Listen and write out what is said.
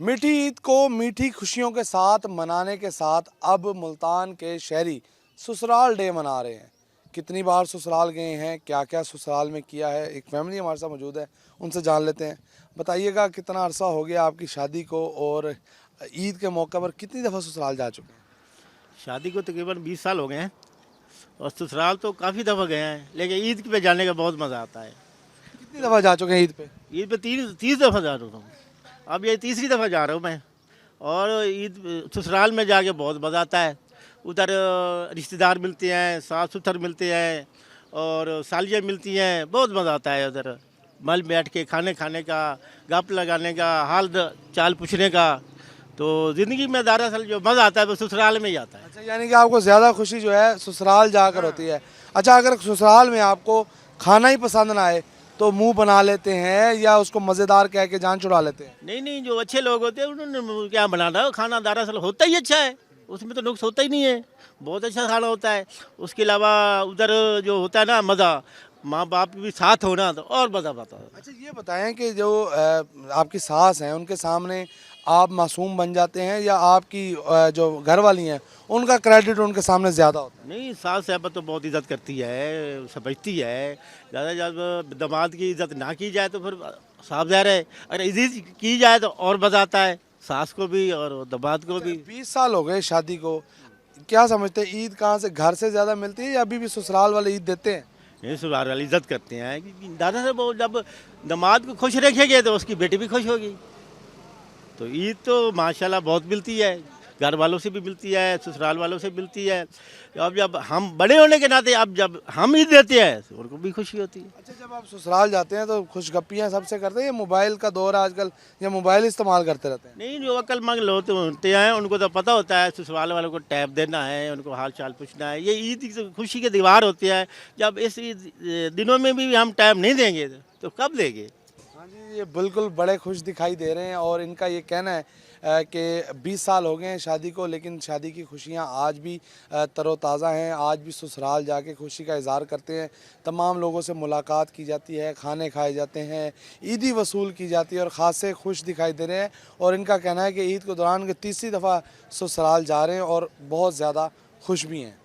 मीठी ईद को मीठी खुशियों के साथ मनाने के साथ अब मुल्तान के शहरी ससुराल डे मना रहे हैं। कितनी बार ससुराल गए हैं, क्या क्या ससुराल में किया है, एक फैमिली हमारे साथ मौजूद है, उनसे जान लेते हैं। बताइएगा कितना अरसा हो गया आपकी शादी को और ईद के मौके पर कितनी दफ़ा ससुराल जा चुके हैं? शादी को तकरीबन 20 साल हो गए हैं और ससुराल तो काफ़ी दफ़ा गए हैं, लेकिन ईद पे जाने का बहुत मज़ा आता है। कितनी दफ़ा जा चुके हैं ईद पे? ईद पे 30 दफ़ा जा रहा हूँ। अब ये तीसरी दफ़ा जा रहा हूँ मैं। और ईद ससुराल में जाके बहुत मज़ा आता है। उधर रिश्तेदार मिलते हैं, सास ससुर मिलते हैं और सालियाँ मिलती हैं, बहुत मज़ा आता है उधर मल बैठ के खाने खाने का, गप लगाने का, हाल चाल पूछने का। तो ज़िंदगी में दरअसल जो मज़ा आता है वो ससुराल में ही आता है। अच्छा, यानी कि आपको ज़्यादा खुशी जो है ससुराल जाकर होती है। अच्छा, अगर ससुराल में आपको खाना ही पसंद ना आए तो मुंह बना लेते हैं या उसको मज़ेदार कह के जान छुड़ा लेते हैं? नहीं नहीं, जो अच्छे लोग होते हैं उन्होंने क्या बनाना, खाना दरअसल होता ही अच्छा है, उसमें तो नुक्स होता ही नहीं है, बहुत अच्छा खाना होता है। उसके अलावा उधर जो होता है ना मज़ा, माँ बाप भी साथ होना तो और मज़ा आता है। अच्छा, ये बताएं कि जो आपकी सास हैं उनके सामने आप मासूम बन जाते हैं या आपकी जो घर वाली हैं उनका क्रेडिट उनके सामने ज़्यादा होता है? नहीं, सास साहब तो बहुत इज्जत करती है, समझती है। ज़्यादा जब दामाद की इज्जत ना की जाए तो फिर साफ ज़ाहिर है, अगर इज्जत की जाए तो और मज़ा आता है, सास को भी और दामाद को भी। 20 साल हो गए शादी को, क्या समझते हैं ईद कहाँ से, घर से ज़्यादा मिलती है या अभी भी ससुराल वाले ईद देते हैं? ये ससुराल वाली इज्जत करते हैं कि दादा से वो जब दामाद को खुश रखेंगे तो उसकी बेटी भी खुश होगी। तो ईद तो माशाल्लाह बहुत मिलती है, घर वालों से भी मिलती है, ससुराल वालों से मिलती है। अब जब हम बड़े होने के नाते अब जब हम ईद देते हैं तो उनको भी खुशी होती है। अच्छा, जब आप ससुराल जाते हैं तो खुशगप्पियाँ सबसे करते हैं या मोबाइल का दौर है आजकल, या मोबाइल इस्तेमाल करते रहते हैं? नहीं, जो अक्लमंद लोग होते हैं उनको तो पता होता है ससुराल वालों को टैब देना है, उनको हाल चाल पूछना है। ये ईद की खुशी के दीवार होती है। जब इस ईद दिनों में भी हम टाइम नहीं देंगे तो कब देंगे। हाँ जी, ये बिल्कुल बड़े खुश दिखाई दे रहे हैं और इनका ये कहना है कि 20 साल हो गए हैं शादी को, लेकिन शादी की खुशियाँ आज भी तरोताज़ा हैं। आज भी ससुराल जाके खुशी का इज़हार करते हैं, तमाम लोगों से मुलाकात की जाती है, खाने खाए जाते हैं, ईदी वसूल की जाती है और ख़ासे खुश दिखाई दे रहे हैं। और इनका कहना है कि ईद के दौरान के तीसरी दफ़ा ससुराल जा रहे हैं और बहुत ज़्यादा खुश भी हैं।